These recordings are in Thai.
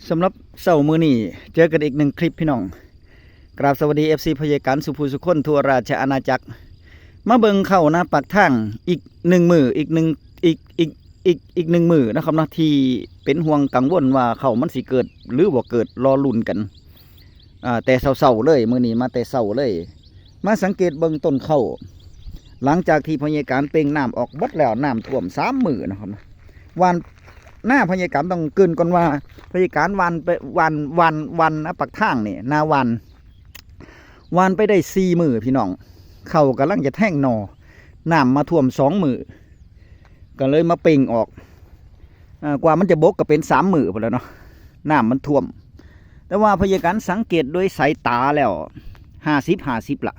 สำหรับเสาร์มื้อนี้เจอกันอีกหนึ่งคลิปพี่น้องกราบสวัสดี FC พยาการสุภูสุคนทั่วราชอาณาจักรมาเบิ่งเข้านะปากทางอีกหนึ่งมืออีกหนึ่งอีกหนึ่งมือนะครับนะที่เป็นห่วงกังวลว่าเขามันสิเกิดหรือบ่เกิดรอลุ่นกันแต่เสาๆเลยมื้อนี้มาแต่เสาเลยมาสังเกตเบิ่งต้นเข้าหลังจากที่พยาการเป่งน้ำออกบัดแล้วน้ำท่วม3 มื้อนะครับวานหน้าพยาการต้องเกินก่อนว่าพยาการวันไปวันนะปักทางนี่นาวันไปได้4 มื้อพี่น้องเขากำลังจะแท่งนอน้ำมาท่วม2 มื้อก็เลยมาเป่งออกกว่ามันจะบกก็เป็น3 มื้อพอแล้วเนาะน้ำมันท่วมแต่ว่าพยาการสังเกตด้วยสายตาแล้ว50ละ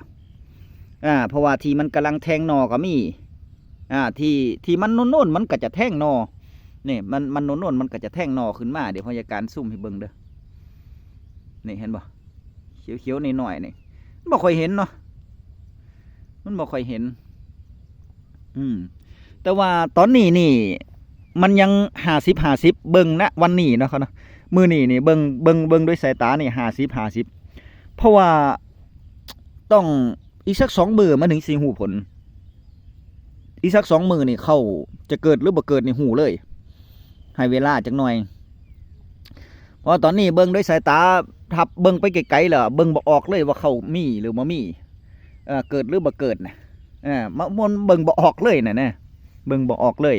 เพราะว่าที่มันกำลังแทงนอก็มีที่มันโน่นมันก็จะแทงนอนี่มันโน่นมันก็จะแทงนอขึ้นมาเดี๋ยวพยาการซุ่มให้เบิ่งเด้อนี่เห็นบ่เขียวๆหน่อยๆนี่มันบ่ค่อยเห็นเนาะมันบ่ค่อยเห็นแต่ว่าตอนนี้นี่มันยัง50เบิ่งนะวันนี้เนาะเขานะมื้อนี้นี่เบิ่งด้วยสายตานี่50เพราะว่าต้องอีกสัก2 มื้อมันถึงสิฮู้ผลอีกสัก2 มื้อนี่เข้าจะเกิดหรือบ่เกิดนี่ฮู้เลยให้เวลาจักหน่อยเพราะตอนนี้เบิ่งด้วยสายตาทับเบิ่งไปไกลๆแล้วเบิ่งบ่ออกเลยว่าเขามีหรือบ่มีเกิดหรือบ่เกิดนะมันเบิ่งบ่ออกเลยนะเบิ่งบ่ออกเลย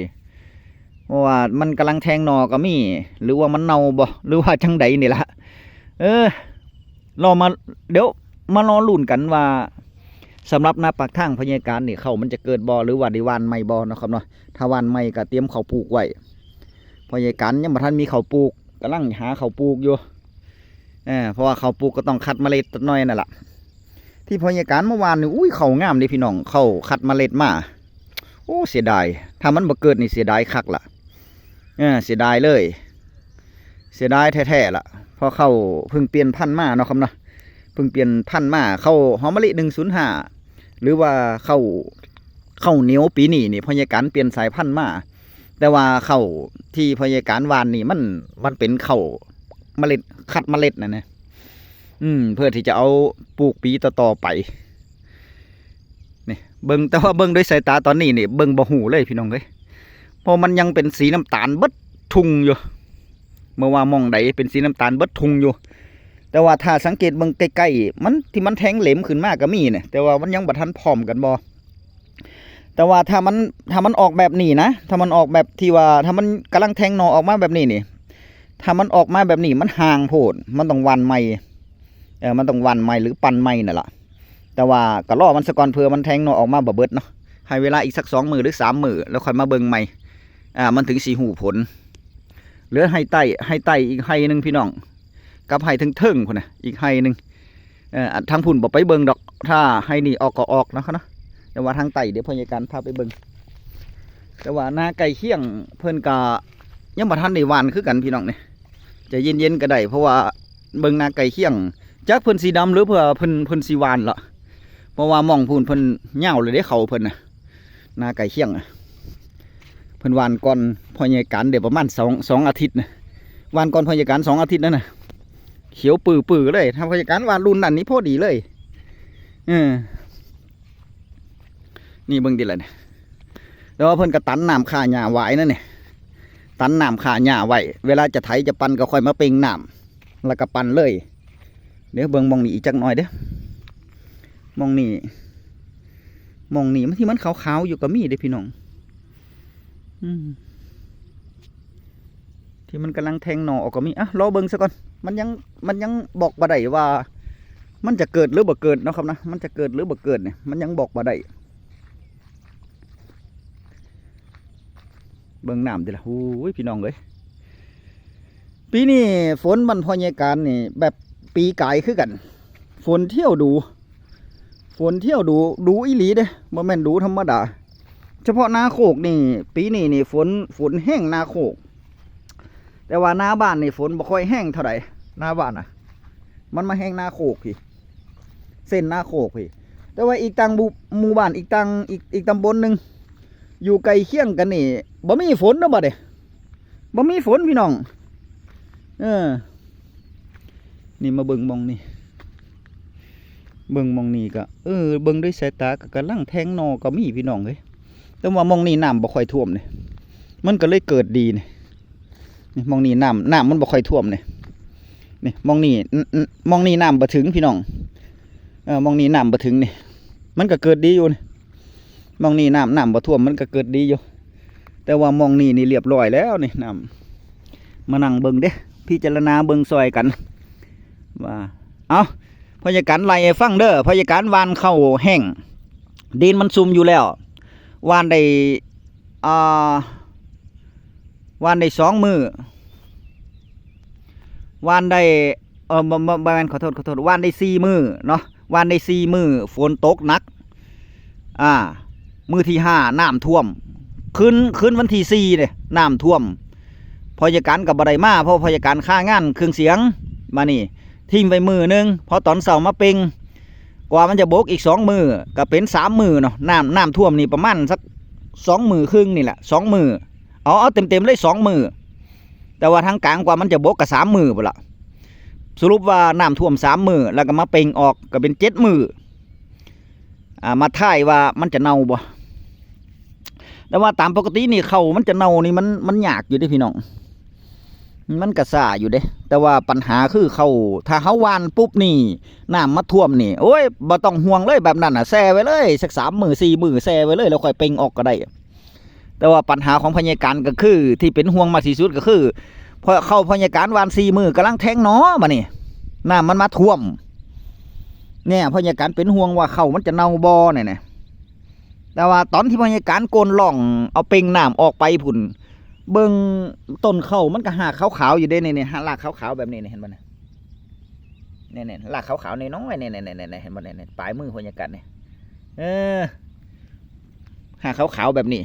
เพราะว่ามันกำลังแทงนอก็มีหรือว่ามันเน่าบ่หรือว่าจังใดนี่ล่ะรอมาเดี๋ยวมารอลุ้นกันว่าสำหรับหน้าปากทางพยาการนี่เขามันจะเกิดบ่หรือว่าได้วานใหม่บ่นะครับเนาะถ้าวานใหม่ก็เตรียมเขาปลูกไว้พยาการยังบ่ทันมีเขาปลูกกำลังหาเขาปลูกอยู่เพราะว่าเขาปลูกก็ต้องคัดเมล็ดน้อยนั่นแหละที่พยาการเมื่อวานนี่อุ้ยเขางามเลยพี่น้องเขาคัดเมล็ดมาโอ้เสียดายถ้ามันบ่เกิดนี่เสียดายคักล่ะเสียดายเลยเสียดายแท้ๆล่ะเพราะเขาเพิ่งเปลี่ยนพันธุ์มาเนาะครับเนาะเพิ่งเปลี่ยนพันธุ์มาเข้าหอมมะลิ105หรือว่าเข้าเหนียวปีนี้นี่พยาการเปลี่ยนสายพันธุ์มาแต่ว่าเข้าที่พยาการวานนี่มันเป็นเข้าเมล็ดคัดเมล็ดนะเพื่อที่จะเอาปลูกปีต่อไปนี่เบิ่งแต่ว่าเบิ่งด้วยสายตาตอนนี้นี่เบิ่งบ่หูเลยพี่น้องเอ้ยเพราะมันยังเป็นสีน้ำตาลเบิดทุงอยู่เมื่อว่ามองใดเป็นสีน้ำตาลเบิดทุงอยู่แต่ว่าถ้าสังเกตเบิ่งใกล้ๆมันที่มันแทงเหลมขึ้นมากก็มีเนี่ยแต่ว่ามันยังบ่ทันพร้อมกันบ่แต่ว่าถ้ามันออกแบบนี้นะถ้ามันออกแบบที่ว่าถ้ามันกำลังแทงนอออกมาแบบนี้นี่ถ้ามันออกมาแบบนี้มันห่างโพดมันต้องวันใหม่มันต้องวันใหม่หรือปั่นใหม่นั่นแหละแต่ว่าก็รอมันสะก่อนเพื่อมันแทงนอออกมาบ่เบิดเนาะให้เวลาอีกสัก2 มื้อหรือ3 มื้อแล้วค่อยมาเบิ่งใหม่มันถึงสิหูผลเหลือให้ไต่อีกให้นึงพี่น้องกับให้ถึงเทิงพุ่นน่ะอีกให้นึงทางพุ่นบ่ไปเบิ่งดอกถ้าให้นี่ออกก็ออกนะครับนะแต่ว่าทางไต่เดี๋ยวพยาการพาไปเบิ่งแต่ว่าหน้าไก่เคี่ยงเพิ่นก็ยังบ่ทันได้หวานคือกันพี่น้องนี่จะเย็นๆก็ได้เพราะว่าเบิ่งหน้าไก่เคี่ยงจักเพิ่นสีดำหรือเพิ่นสีหวานล่ะเพราะว่ามองพูนเพิ่นเหย่าเลยได้เขาเพิ่นน่ะหน้าไก่เคี่ยงเพิ่นหวานก่อนพยาการเดี๋ยวประมาณ2 อาทิตย์นะหวานก่อนพยาการ2 อาทิตย์นั่นน่ะเขียวปื้อๆเลยถ้าพยาการหวานรุ่นนั้นนี้พอดีเลยนี่เบิ่งดิล่ะเนี่ยแล้วเพิ่นก็ตันน้ำข่าหญ้าไว้นั่นนี่ตันน้ำข่าหญ้าไว้เวลาจะไถจะปั่นก็ค่อยมาเป่งน้ำแล้วก็ปั่นเลยเดี๋ยวเบิ่งมองนี่อีกจักหน่อยเด้อมองนี่ที่มันขาวๆอยู่ก็มีเด้อพี่น้องที่มันกำลังแทงหน่อออกก็มีรอเบิ่งซะก่อนมันยังบอกบ่ได้ว่ามันจะเกิดหรือบ่เกิดเนาะครับนะมันจะเกิดหรือบ่เกิดเนี่ยมันยังบอกบ่ได้เบิ่งน้ำดิล่ะโอ้ยพี่น้องเอ้ยปีนี้ฝนมันพอยายการนี่แบบปีกายคือกันฝนเที่ยวดูอีหลีเด้บ่แม่นดูธรรมดาเฉพาะนาโคกนี่ปีนี้นี่ฝนแห้งนาโคกแต่ว่านาบ้านนี่ฝนบ่ค่อยแห้งเท่าไหร่นาบ้านน่ะมันมาแห้งนาโคกพี่เส้นนาโคกพี่แต่ว่าอีกตังหมู่บ้านอีกตำบลนึงอยู่ไกลเคียงกันนี่บ่มีฝนเนาะบ่เด้บ่มีฝนพี่น้อง นี่มาเบิ่งมองนี่เบิ่งมองนี่ก็เบิ่งด้วยสายตาก็กำลังแทงนอก็มีพี่น้องเอ้ยแต่ว่ามองนี่น้ำบ่ค่อยท่วมนี่มันก็เลยเกิดดีนี่มองนี่น้ำมันบ่ค่อยท่วมนี่มองนี่น้ำบ่ถึงพี่น้องมองนี่น้ำบ่ถึงนี่มันก็เกิดดีอยู่นี่มองนี่น้ำบ่ท่วมมันก็เกิดดีอยู่แต่ว่ามองนี่เรียบร้อยแล้วนี่น้ำมานั่งเบิ่งเด้พิจารณาเบิ่งซอยกันว่าเอาพยาการไล่ฟังเด้อพยาการวานเข้าแห้งดินมันซุ่มอยู่แล้ววานได้วานได้2 มื้อวานได้ขอโทษวานได้4 มื้อเนาะวานได้4 มื้อฝนตกหนักมื้อที่5น้ำท่วมคืนวันที่4เนี่ยน้ำท่วมพยาการกับบ่ได้มาเพราะพยาการค่างานเครื่องเสียงมานี่ทิ้งไปมื้อนึงพอตอนเช้ามาเป่งกว่ามันจะบกอีก2 มื้อก็เป็น3 มื้อเนาะน้ำท่วมนี่ประมาณสัก2 มื้อครึ่งนี่แหละ2 มื้อเอาเต็มเลย2 มื้อแต่ว่าทางกลางกว่ามันจะบกก็3 มื้อพุ่นล่ะสรุปว่าน้ำท่วม3 มื้อแล้วก็มาเป่งออกก็เป็น7 มื้อมาท่ายว่ามันจะเน่าบ่แต่ว่าตามปกตินี่เขามันจะเน่านี่มันยากอยู่เด้พี่น้องมันกระซ่าอยู่เด้แต่ว่าปัญหาคือเขาถ้าเขาวานปุ๊บนี่น้ำมาท่วมนี่โอ้ยบ่ต้องห่วงเลยแบบนั้นแช่ไว้เลยสัก3 มื้อ4 มื้อแช่ไว้เลยแล้วค่อยเป่งออกก็ได้แต่ว่าปัญหาของพยาการก็คือที่เป็นห่วงมาที่สุดก็คือพอเข้าพยาการวาน4 มื้อกำลังแทงหนอมานี่น้ำมันมาท่วมเนี่ยพยาการเป็นห่วงว่าเขามันจะเน่าบ่เนี่ยแต่ว่าตอนที่พยาการโกนล่องเอาเป่งน้ำออกไปผุ่นเบิ่งต้นเข้ามันก็หากขาวๆอยู่ได้เนี่ยหากขาวๆแบบนี้เห็นบ่เนี่ยหากขาวๆน้อยๆเนี่ยเห็นบ่เนี่ยปลายมือพยาการเนี่ยหากขาวๆแบบนี้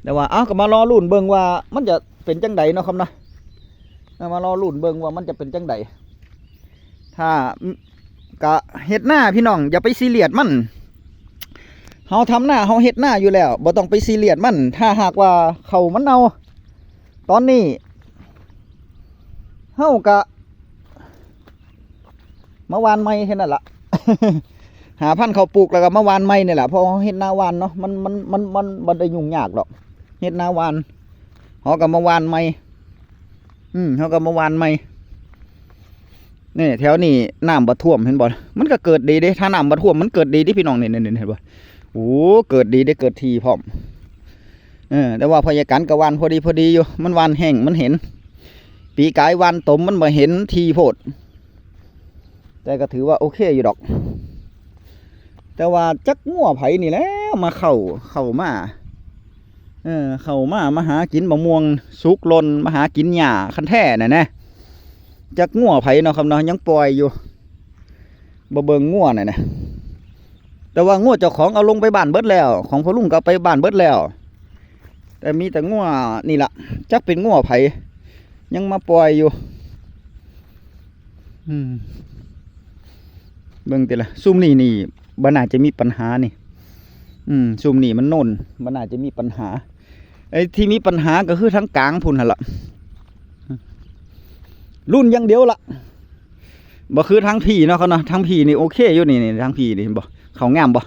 แต่ว่าก็มารอลุ้นเบิ่งว่ามันจะเป็นจังใดเนาะครับเนาะมารอลุ้นเบิ่งว่ามันจะเป็นจังใดถ้ากะเฮ็ดหน้าพี่น้องอย่าไปซีเรียสมันเฮาทำหน้าเฮาเฮ็ดหน้าอยู่แล้วบ่ต้องไปซีเรียสมันถ้าหากว่าเขามันเน่าตอนนี้เฮากะมาวานไม้แค่นั้นล่ะ หาพันธุ์เขาปลูกแล้วก็มาวานไม้นี่แหละเพราะเฮ็ดหน้าวานเนาะมันบ่ได้ยุ่งยากหรอกเฮ็ดหน้าวานเฮาก็มาวานไม้เฮาก็มาวานไม้นี่แถวนี้น้ำบ่ท่วมเห็นบ่มันก็เกิดดีเด้ถ้าน้ำบ่ท่วมมันเกิดดีที่พี่น้องนี่เห็นบ่โอ้เกิดดีได้เกิดทีพร้อมแต่ว่าพยาการก็วานพอดีอยู่มันวานแห้งมันเห็นปีกายวานตมมันบ่เห็นทีโพดแต่ก็ถือว่าโอเคอยู่ดอกแต่ว่าจักงัวไผนี่แหล้วมาเข้ามาเข้ามาหากินมะม่วงสุกหล่นมาหากินหญ้าคันแท้น่ะนะจักงัวไผเนาะครับเนาะยังปล่อยอยู่บ่เบิ่งงัวน่ะนะแต่ว่างัวเจ้าของเอาลงไปบ้านเบิดแล้วของพ่อลุงก็ไปบ้านเบิดแล้วแต่มีแต่งัวนี่ล่ะจักเป็นงัวไผยังมาปล่อยอยู่เบิ่งติล่ะซุ่มนี่บ่น่าจะมีปัญหานี่ซุ่มนี่มันโน่นบ่น่าจะมีปัญหาไอ้ที่มีปัญหาก็คือทั้งกลางพุ่นหั่นล่ะรุ่นอย่างเดียวล่ะบ่คือทั้งพี่เนาะเขาเนาะทั้งพี่นี่โอเคอยู่นี่ทั้งพี่นี่เห็นบ่เขางามบ่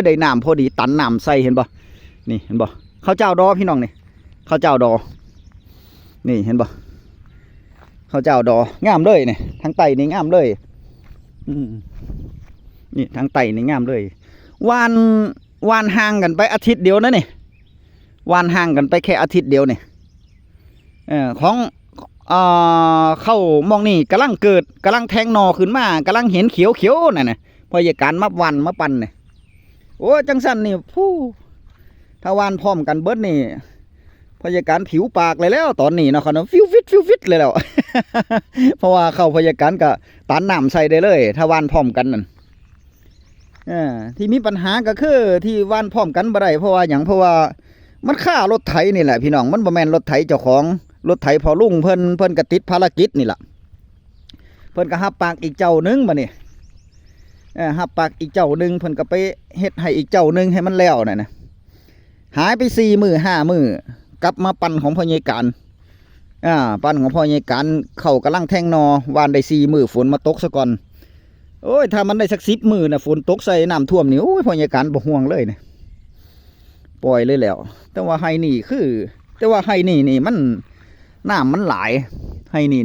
ได้น้ำพอดีตันน้ำใส่เห็นบ่นี่เห็นบ่ข้าวเจ้าดอพี่น้องนี่ข้าวเจ้าดอนี่เห็นบ่ข้าวเจ้าดองามเลยนี่ทางไตนี่งามเลยนี่ทางไตนี่งามเลยวานห่างกันไปอาทิตย์เดียวนะนี่วานห่างกันไปแค่อาทิตย์เดียวนี่ของเข้ามองนี่กำลังแทงนอขึ้นมากำลังเห็นเขียวน่ะนะพอยาการมาวันมาปั่นเนี่ยโอ้จังสันนี่ผู้ถ้าวานพร้อมกันเบิดนี่พยาการผิวปากเลยแล้วตอนนี้เนาะเขาเนาะฟิวฟิตเลยแล้ว เพราะว่าเข้าพยาการก็ตันน้ำใส่ได้เลยถ้าวานพร้อมกันนั่นที่มีปัญหาก็คือที่วานพร้อมกันบ่ได้เพราะว่าอย่างเพราะว่ามันค่ารถไถนี่แหละพี่น้องมันบ่แม่นรถไถเจ้าของรถไถพอลุงเพิ่นก็ติดภารกิจนี่แหละเพิ่นก็หับปากอีกเจ้านึงมานี่หับปากอีกเจ้านึงเพิ่นก็ไปเฮ็ดให้อีกเจ้านึงให้มันแล้วน่ะนะหายไป4 มื้อ 5 มื้อกลับมาปั่นของพยาการ ปั้นของพ่อใหญ่การเข้ากำลังแทงนอวานได้4 มื้อฝนมาตกซะก่อนโอ้ยถ้ามันได้สัก10 มื้อน่ะฝนตกใส่น้ำท่วมนี่โอ้ยพ่อใหญ่การบ่ห่วงเลยนี่ปล่อยเลยแล้วแต่ว่าไห้นี่คือแต่ว่าไห้นี่มันน้ำมันหลายไห้นี่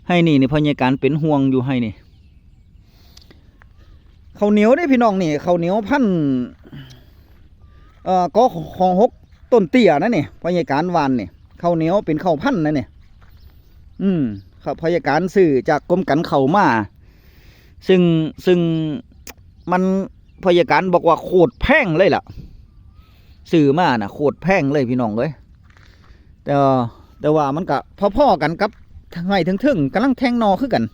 ไห้นี่พ่อใหญ่การเป็นห่วงอยู่ไห้นี่ข้าวเหนียวได้พี่น้องนี่ข้าวเหนียวพันก็ของ6 ต้นเตี้ยนะนี่พ่อใหญ่การหวานนี่ข้าวเหนียวเป็นข้าวพันธุ์นะนี่ข้าวพ่อใหญ่การซื้อจากกรมกันข้าวมาซึ่งมันพ่อใหญ่การบอกว่าโคตรแพงเลยล่ะซื้อมาน่ะโคตรแพงเลยพี่น้องเลยแต่ว่ามันก็พ่อๆกันกับไห้ถึงกำลังแทงนอคือกัน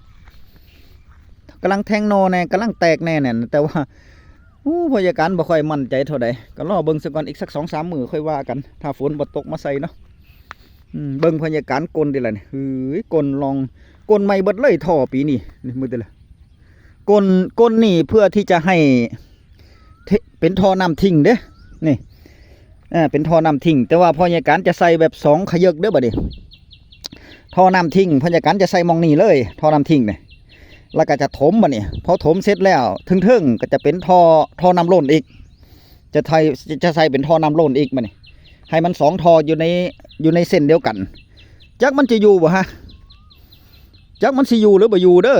กำลังแทงนอแน่กำลังแตกแน่เนี่ยแต่ว่าพ่อใหญ่การบ่ค่อยมั่นใจเท่าใดก็รอเบิ่งสักก่อนอีกสัก 2-3 มื้อค่อยว่ากันถ้าฝนบ่ตกมาใส่เนาะเบิ่งพ่อใหญ่การกลดิล่ะนี่เฮ้ยกลลองกลใหม่เบิดเลยท่อปีนี้นี่มือดิล่ะกลนี่เพื่อที่จะให้เป็นท่อน้ำทิ้งเด้นี่เป็นท่อน้ำทิ้งแต่ว่าพ่อใหญ่การจะใส่แบบ2 ขยึกเด้อบัดนี้ท่อน้ำทิ้งพ่อใหญ่การจะใส่มองนี่เลยท่อน้ำทิ้งนี่แล้วก็จะถมบัดนี้พอถมเสร็จแล้วทึ่งๆก็จะเป็นท่อน้ำล้นอีกจะใส่เป็นท่อน้ำล้นอีกบัดนี้ให้มัน2 ท่ออยู่ในเส้นเดียวกันจักมันจะอยู่บ่ฮะจักมันสิอยู่หรือบ่อยู่เด้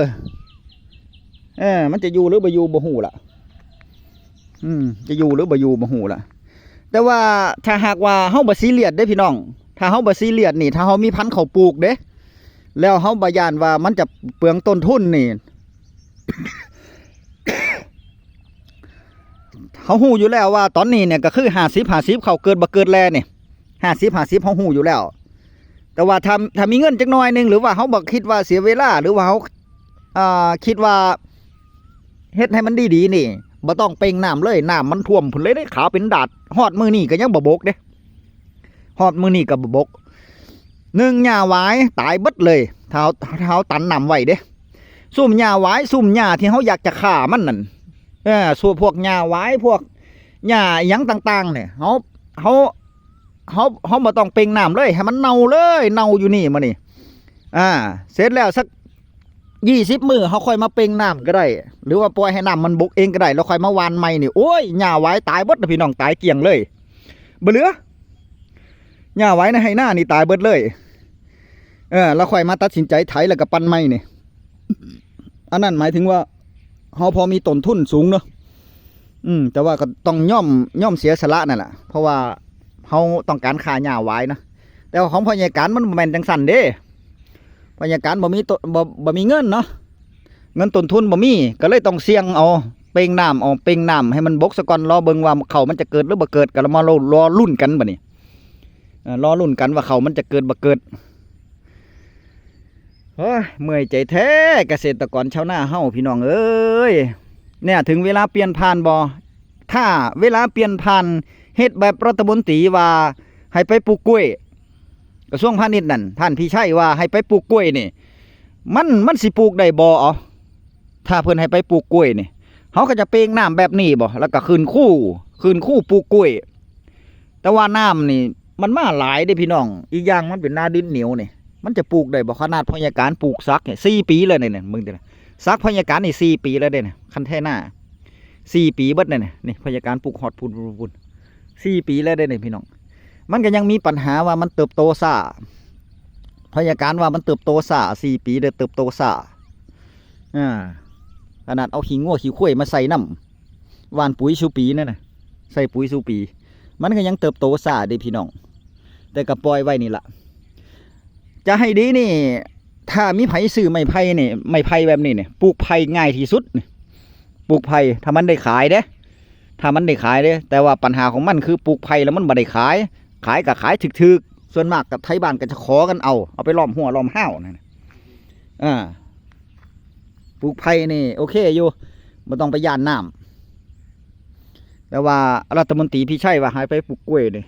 อมันจะอยู่หรือบ่อยู่บ่ฮู้ล่ะจะอยู่หรือบ่อยู่บ่ฮู้ล่ะแต่ว่าถ้าหากว่าเฮาบ่ซีเรียสเด้พี่น้องถ้าเฮาบ่ซีเรียสนี่ถ้าเฮามีพันธุ์ข้าวปลูกเด้แล้วเฮาบ่ย่านว่ามันจะเปลืองต้นทุนนี่ เฮาฮู้อยู่แล้วว่าตอนนี้เนี่ยก็คือ50-50เขาเกิดบ่เกิดแลนี่50-50เฮาฮู้อยู่แล้วแต่ว่าถ้ามีเงินจักหน่อยนึงหรือว่าเฮาบ่คิดว่าเสียเวลาหรือว่าเฮาคิดว่าเฮ็ดให้มันดีๆนี่บ่ต้องเป่งน้ำเลยน้ำมันท่วมพุ่นเลยได้ขาวเป็นดาดฮอดมื้อนี้ก็ยังบ่บกเด้ฮอดมื้อนี้ก็บ่บก1หญ้าหวายตายเบิดเลยถ้าเฮาตันน้ำไว้เด้ซุ่มหญ้าหวายซุ่มหญ้าที่เฮาอยากจะฆ่ามันนั่นส่วนพวกหญ้าหวายพวกหญ้าหยังต่างๆเนี่ยเฮาบ่ต้องเป่งน้ำเลยให้มันเน่าเลยเน่าอยู่นี่มานี่เสร็จแล้วสัก20 มื้อเฮาค่อยมาเป่งน้ำก็ได้หรือว่าปล่อยให้น้ำมันบกเองก็ได้แล้วค่อยมาหว่านใหม่นี่โอ้ยหญ้าหวายตายเบิดพี่น้องตายเกลี้ยงเลยบ่เหลือหญ้าหวายในให้หน้านี่ตายเบิดเลยแล้วค่อยมาตัดสินใจไถแล้วก็ปั้นใหม่นี่อันนั้นหมายถึงว่าเฮาพอมีต้นทุนสูงเนาะแต่ว่าก็ต้องย่อมเสียสละนั่นแหละเพราะว่าเฮาต้องการค่าหญ้าหวายนะแต่ว่าของพ่อใหญ่การมันบ่แม่นจังซั่นเด้พ่อใหญ่การบ่มีเงินเนาะเงินต้นทุนบ่มีก็เลยต้องเสี่ยงเอาเป่งน้ำให้มันบกซะก่อนรอเบิ่งว่าเขามันจะเกิดหรือบ่เกิดก็มารอลุ้นกันบัดนี้รอลุ้นกันว่าเขามันจะเกิดบ่เกิดเฮ้ยเมื่อยใจแท้เกษตรกรชาวนาเฮาพี่น้องเอ้ยเนี่ยถึงเวลาเปลี่ยนผ่านบ่ถ้าเวลาเปลี่ยนผ่านเฮ็ดแบบรัฐมนตรีว่าให้ไปปลูกกล้วยกระทรวงพาณิชย์นั่นท่านพี่ชัยว่าให้ไปปลูกกล้วยนี่มันสิปลูกได้บ่อ๋อถ้าเพิ่นให้ไปปลูกกล้วยนี่เฮาก็จะเปงน้ำแบบนี้บ่แล้วก็คืนคู่ปลูกกล้วยแต่ว่าน้ำนี่มันมาหลายเด้พี่น้องอีกอย่างมันเป็นนาดินเหนียวนี่มันจะปลูกได้บ่ขนาดพยาการปลูกซักเนี่ย4 ปีเลยเนี่ยมึงเด้อซักพยาการนี่4 ปีแล้วเด้เนี่ยคันแท้หน้า4 ปีเบิดเนี่ยนี่พยาการปลูกฮอดพูน4 ปีแล้วเด้เนี่ยพี่น้องมันก็ยังมีปัญหาว่ามันเติบโตช้าพยาการว่ามันเติบโตช้า4 ปีเด้อเติบโตช้าขนาดเอาขี้งัวขี้ข้วยมาใส่น้ำหว่านปุ๋ยชูปีนั่นน่ะใส่ปุ๋ยชูปีมันก็ยังเติบโตช้าเด้พี่น้องแต่ก็ปล่อยไว้นี่ล่ะจะให้ดีนี่ถ้ามีไผ่ซื้อไม้ไผ่นี่ไม้ไผ่แบบนี้เนี่ยปลูกไผ่ง่ายที่สุดปลูกไผ่ถ้ามันได้ขายเด้แต่ว่าปัญหาของมันคือปลูกไผ่แล้วมันบ่ได้ขายก็ขายถึกๆส่วนมากกับไทยบ้านก็จะขอกันเอาไปล้อมหัวล้อมห้าวนั่นปลูกไผ่นี่โอเคอยู่บ่ต้องไปย่านน้ำแต่ว่ารัฐมนตรีพี่ชัยว่าให้ไปปลูกกล้วยนี่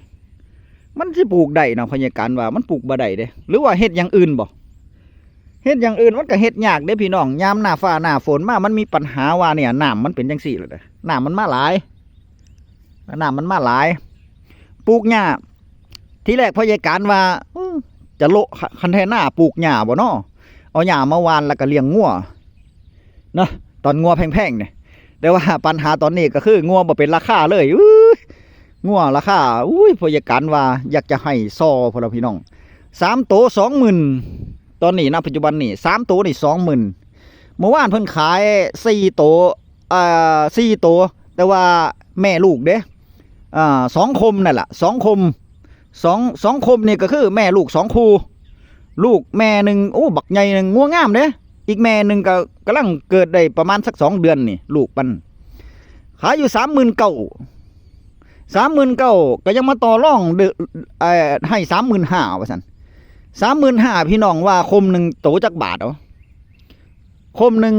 มันสิปลูกได้เนาะพยาการว่ามันปลูกบ่ได้เด้หรือว่าเฮ็ดอย่างอื่นบ่เฮ็ดอย่างอื่นมันก็เฮ็ดยากเด้พี่น้องยามหน้าฟ้าหน้าฝนมามันมีปัญหาว่าเนี่ยน้ำมันเป็นจังซี่แหละเด้อน้ำมันมาหลายปลูกหญ้าที่แรกพยาการว่า จะโละคันแทหน้าปลูกหญ้าบ่เนาะเอาหญ้ามาหว่านแล้วก็เลี้ยงงัวเนาะตอนงัวแพงๆเนี่ยแต่ว่าปัญหาตอนนี้ก็คืองัวบ่เป็นราคาเลยงัวราคาผู้จัดการว่าอยากจะให้ซอพวกเราพี่น้อง3 ตัว 20,000ตอนนี้นะปัจจุบันนี่3 ตัวนี่ 20,000เมื่อวานเพิ่นขาย4 ตัว4 ตัวแต่ว่าแม่ลูกเด้2 คมนั่นล่ะ2 คม2 คมนี่ก็คือแม่ลูก2 คู่ลูกแม่หนึ่งบักใหญ่หนึ่งงัวงามเด้อีกแม่หนึ่งก็กำลังเกิดได้ประมาณสัก2 เดือนนี่ลูกมันขายอยู่39,000ก็ยังมาต่อรองให้35,000ว่าซั่น35,000พี่น้องว่าคมหนึ่งโตจักบาทเอาคมหนึ่ง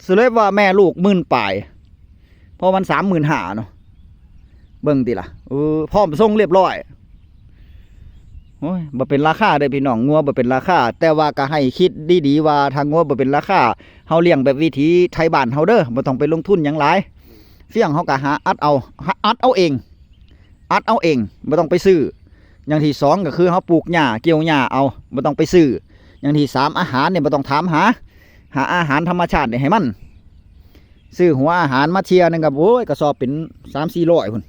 สิเลยว่าแม่ลูก10,000ปลายเพราะมัน35,000เนาะเบิ่งติล่ะพร้อมส่งเรียบร้อยโอ้ยบ่เป็นราคาเด้อพี่น้องงัวบ่เป็นราคาแต่ว่าก็ให้คิดดีๆว่าทางงัวบ่เป็นราคาเฮาเลี้ยงแบบวิถีไทยบ้านเฮาเด้อบ่ต้องไปลงทุนหยังหลายเสี่ยงเฮาก็หาอัดเอาเองบ่ต้องไปซื้ออย่างที่2ก็คือเฮาปลูกหญ้าเกี่ยวหญ้าเอาบ่ต้องไปซื้ออย่างที่3อาหารเนี่ยบ่ต้องถามหาอาหารธรรมชาตินี่ให้มันซื้อหัวอาหารมาเทียนึงก็กระสอบเป็น 3-400พุ่น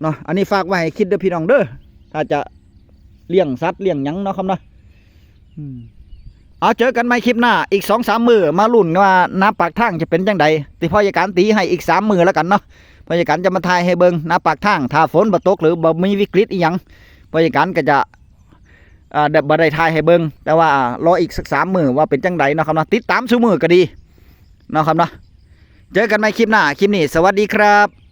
เนาะอันนี้ฝากไว้ให้คิดเด้อพี่น้องเด้อถ้าจะเลี้ยงสัตว์เลี้ยงหยังเนาะครับเนาะเอาเจอกันใหม่คลิปหน้าอีก 2-3 มื้อมาลุ้นว่าน้ำปากทางจะเป็นจังใดติพ่อจัดการตีให้อีก3 มื้อแล้วกันเนาะพ่อจัดการจะมาถ่ายให้เบิ่งน้ำปากทางถ้าฝนบ่ตกหรือบ่มีวิกฤตอีหยังพ่อจัดการก็จะบ่ได้ถ่ายให้เบิ่งแต่ว่ารออีกสัก3 มื้อว่าเป็นจังใดเนาะครับเนาะติดตามซุมื้อก็ดีเนาะครับเนาะเจอกันใหม่คลิปหน้าคลิปนี้สวัสดีครับ